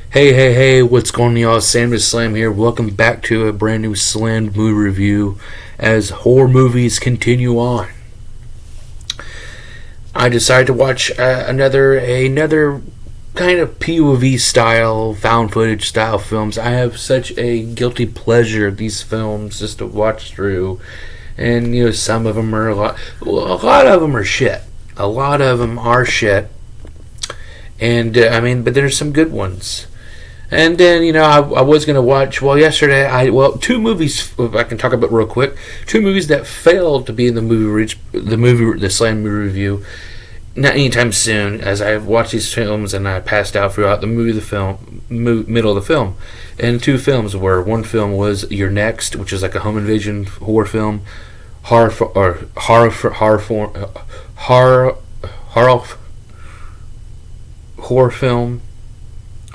Hey, what's going on, y'all? Sam the Slam here. Welcome back to a brand new Slam movie review as horror movies continue on. I decided to watch another kind of POV style, found footage style films. I have such a guilty pleasure of these films just to watch through. And, some of them are a lot of them are shit. A lot of them are shit. And, but there's some good ones. And then, I was going to watch, yesterday, two movies, if I can talk about real quick. Two movies that failed to be in the Slam movie review. Not anytime soon, as I watched these films and I passed out throughout the middle of the film. And two films were, one film was You're Next, which is like a home invasion horror film. Horror film. Horror film.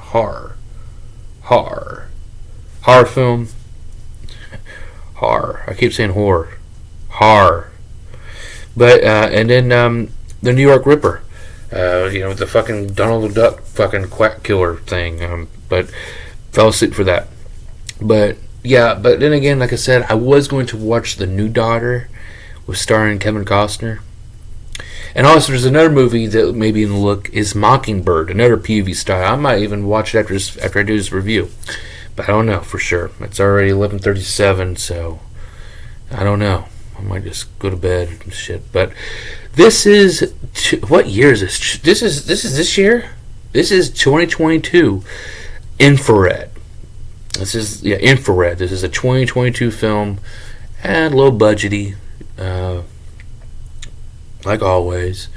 Horror. I keep saying horror. Horror. But, and then, the New York Ripper. The fucking Donald Duck fucking quack killer thing. But fell asleep for that. But then again, like I said, I was going to watch The New Daughter, with starring Kevin Costner. And also, there's another movie that may be in the look, is Mockingbird, another POV style. I might even watch it after I do this review. But I don't know for sure. It's already 11:37, so I don't know. I might just go to bed and shit. But this is what year is this? This is this year. This is 2022. Infrared. This is Infrared. This is a 2022 film, and low budgety, like always.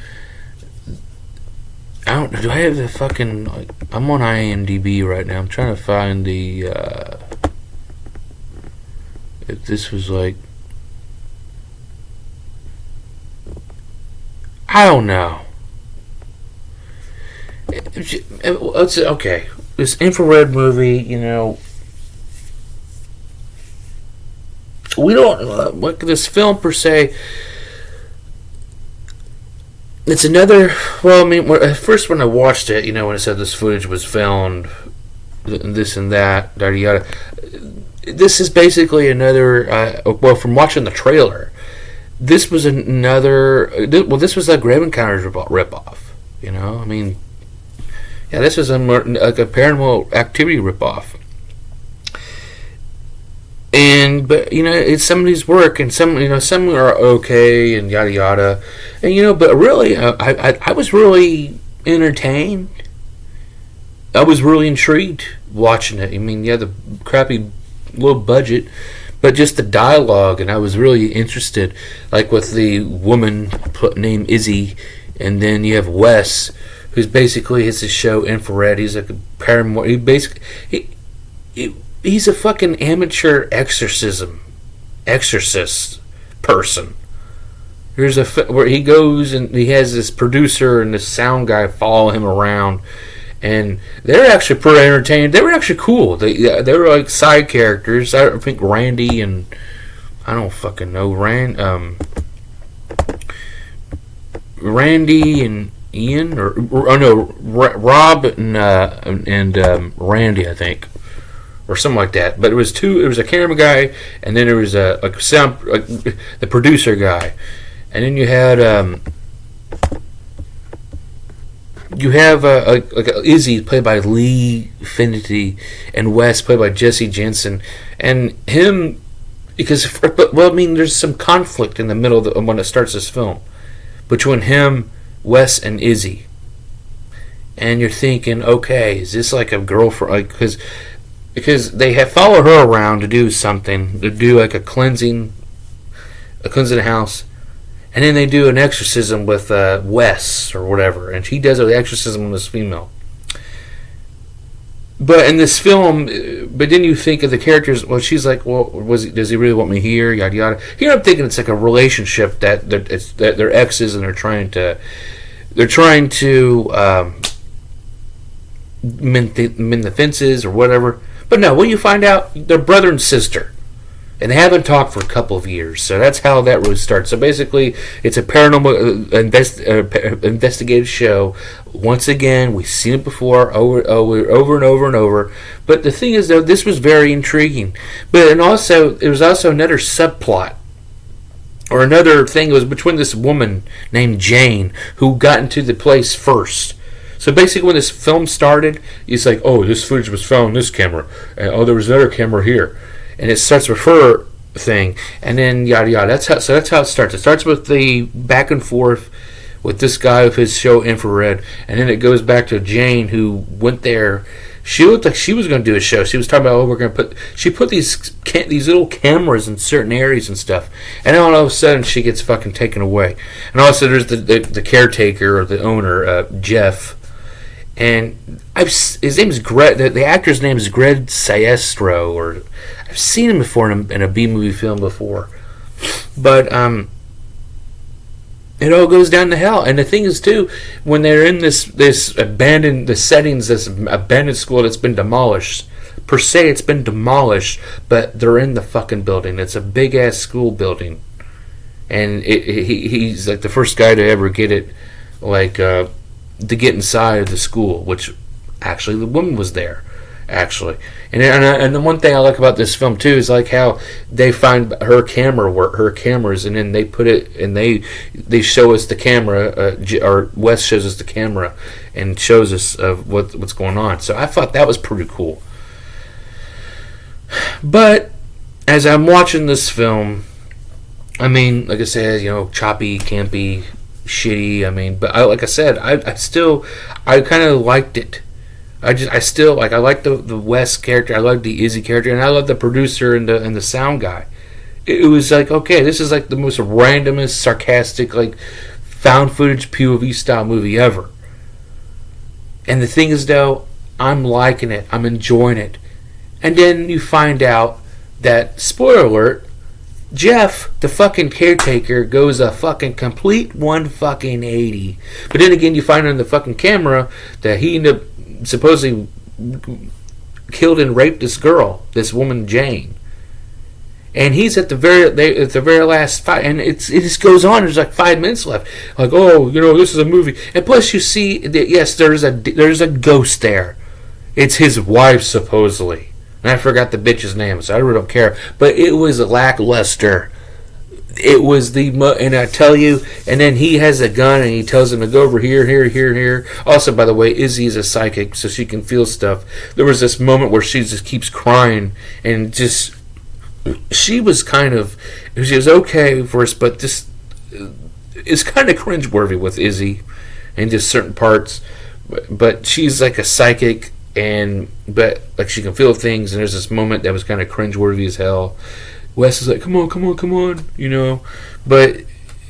I don't know. Do I have the fucking? I'm on IMDb right now. I'm trying to find the. If this was like. I don't know. It's okay. This Infrared movie, we don't like this film per se. It's another. At first when I watched it, when it said this footage was found, this and that, yada yada. This is basically another. From watching the trailer, this was another. This was a Grave Encounters ripoff. This was like a Paranormal Activity ripoff. But it's somebody's work, and some are okay, and yada yada, and but really, I was really entertained. I was really intrigued watching it. The crappy low budget, but just the dialogue, and I was really interested, like with the woman named Izzy, and then you have Wes, who's basically it's his show Infrared. He's like a paranormal. He's a fucking amateur exorcist person. There's where he goes and he has this producer and this sound guy follow him around, and they're actually pretty entertaining. They were actually cool. They were like side characters. I think Randy and I don't fucking know Randy and Ian or no Rob and Randy, I think. Or something like that, but it was a camera guy, and then there was a sound, the producer guy, and then you had Izzy played by Lee Finity, and Wes played by Jesse Jensen, and him there's some conflict in the middle of when it starts this film between him, Wes, and Izzy, and you're thinking, okay, is this like a girlfriend? Because they have followed her around to do something, to do like a cleansing house, and then they do an exorcism with Wes or whatever, and she does an exorcism on this female. But in this film, but then you think of the characters. Well, she's like, well, does he really want me here? Yada yada. Here I'm thinking it's like a relationship that they're exes and they're trying to mend the fences or whatever. But no, when you find out they're brother and sister, And they haven't talked for a couple of years, so that's how that really starts. So basically, it's a paranormal investigative show. Once again, we've seen it before, over and over. But the thing is, though, this was very intriguing. But there was also another subplot, or another thing. It was between this woman named Jane who got into the place first. So basically, when this film started, it's like, oh, this footage was found on this camera, and oh, there was another camera here. And it starts with her thing, and then yada yada. That's how it starts. It starts with the back and forth with this guy with his show Infrared, and then it goes back to Jane, who went there. She looked like she was going to do a show. She was talking about, oh, we're going to put. She put these little cameras in certain areas and stuff, and then all of a sudden she gets fucking taken away. And also there's the caretaker or the owner, Jeff. And his name is Greg. The actor's name is Greg Sestero, or I've seen him before in a B movie film before. But it all goes down to hell. And the thing is too, when they're in this abandoned this abandoned school that's been demolished. Per se, it's been demolished, but they're in the fucking building. It's a big ass school building, and he's like the first guy to ever get it, like. To get inside of the school, which actually the woman was there, actually. And the one thing I like about this film too is like how they find her cameras, and then they put it, and they show us the camera, or Wes shows us the camera and shows us of what's going on. So I thought that was pretty cool. But as I'm watching this film, I mean, like I said, choppy, campy, shitty. I mean, but like I said, I kind of liked it. I still like. I like the Wes character. I like the Izzy character, and I love the producer and the sound guy. It was like, okay, this is like the most randomest, sarcastic, like found footage POV style movie ever. And the thing is, though, I'm liking it. I'm enjoying it. And then you find out that, spoiler alert, Jeff, the fucking caretaker, goes a fucking complete 180. But then again, you find on the fucking camera that he ended up supposedly killed and raped this girl, this woman Jane. And he's at the very last fight, and it just goes on. There's like 5 minutes left. Like, oh, this is a movie. And plus, you see that yes, there's a ghost there. It's his wife supposedly. And I forgot the bitch's name, so I really don't care. But it was lackluster. It was and I tell you, and then he has a gun and he tells him to go over here, here, here, here. Also, by the way, Izzy is a psychic, so she can feel stuff. There was this moment where she just keeps crying and just, she was okay for us, but this is kind of cringeworthy with Izzy in just certain parts. But she's like a psychic. But like she can feel things, and there's this moment that was kind of cringeworthy as hell. Wes is like, come on, But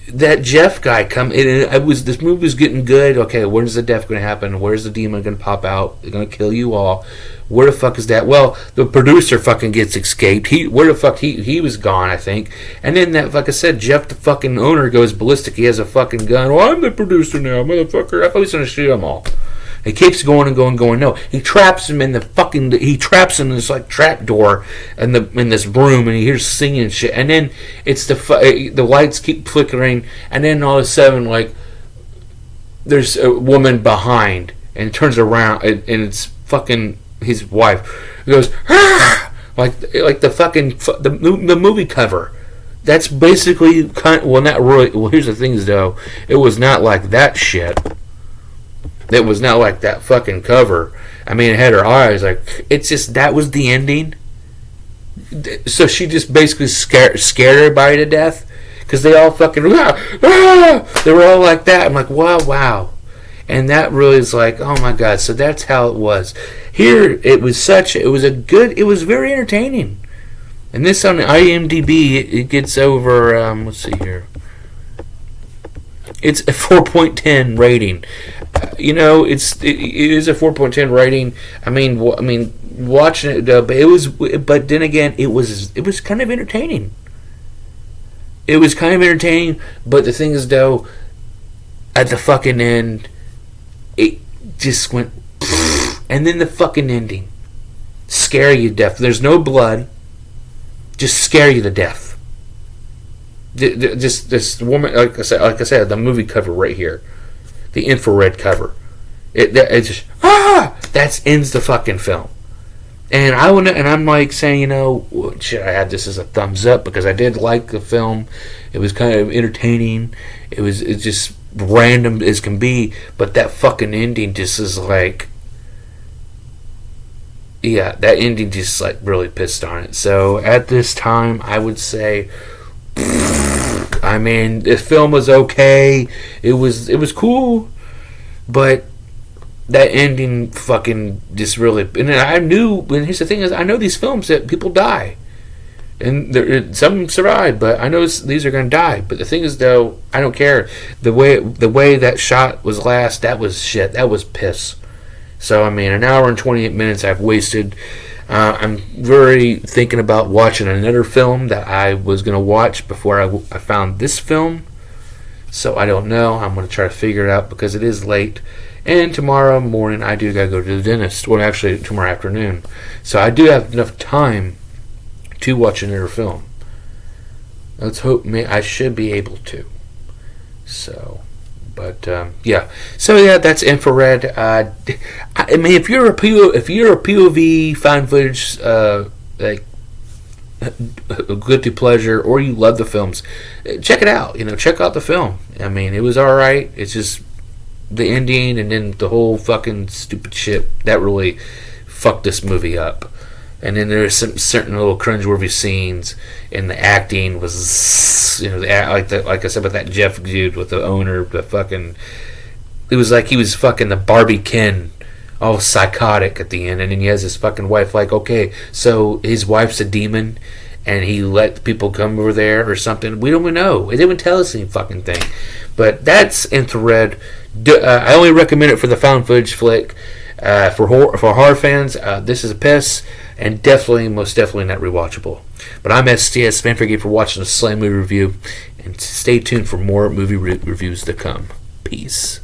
that Jeff guy this movie was getting good. Okay, where's the death going to happen? Where's the demon going to pop out? They're going to kill you all. Where the fuck is that? Well, the producer fucking gets escaped. He was gone, I think. And then that, like I said, Jeff, the fucking owner, goes ballistic. He has a fucking gun. Well, I'm the producer now, motherfucker. I thought he was going to shoot them all. He keeps going and going. No, he traps him in this like trap door in this room, and he hears singing and shit. And then it's the lights keep flickering, and then all of a sudden, like, there's a woman behind, and it turns around, and it's fucking his wife. He goes, ah! like the fucking the movie cover. That's basically not really. Well, here's the thing, though. It was not like that shit. It was not like that fucking cover. I mean, it had her eyes. Like, it's just, that was the ending. So she just basically scared everybody to death. Because they all fucking, they were all like that. I'm like, wow. And that really is like, oh my God. So that's how it was. Here, it was very entertaining. And this on IMDb, it gets over, let's see here. It's a 4.10 rating. It is a 4.10 rating. I mean, watching it, but then again, it was kind of entertaining. It was kind of entertaining, but the thing is, though, at the fucking end, it just went, and then the fucking ending, scare you to death. There's no blood. just scare you to death. Just this woman, like I said, the movie cover right here, the infrared cover. It just that ends the fucking film. And I'm like saying, should I have this as a thumbs up, because I did like the film. It was kind of entertaining. It's just random as can be, but that fucking ending just is like, yeah, that ending just like really pissed on it. So at this time, I would say, I mean, the film was okay. It was cool, but that ending fucking just really. And I knew. And here's the thing: is I know these films that people die, and some survive, but I know these are going to die. But the thing is, though, I don't care. The way that shot was last, that was shit. That was piss. So I mean, an hour and 28 minutes I've wasted. I'm very thinking about watching another film that I was going to watch before I found this film. So I don't know. I'm going to try to figure it out because it is late. And tomorrow morning I do got to go to the dentist. Well, actually tomorrow afternoon. So I do have enough time to watch another film. Let's hope I should be able to. So, but yeah. So yeah, that's infrared. I mean, if you're a POV found footage like guilty pleasure, or you love the films, check it out. Check out the film. I mean, it was all right. It's just the ending and then the whole fucking stupid shit that really fucked this movie up. And then there's some certain little cringeworthy scenes, and the acting was, like I said, with that Jeff dude, with the owner, the fucking, it was like he was fucking the Barbie Ken, all psychotic at the end, and then he has his fucking wife, like, okay, so his wife's a demon, and he let people come over there or something. We don't even know. They didn't tell us any fucking thing. But that's infrared. I only recommend it for the found footage flick. For horror fans, this is a piss, and most definitely not rewatchable. But I'm STS. Thank you for watching the Slam Movie Review, and stay tuned for more movie reviews to come. Peace.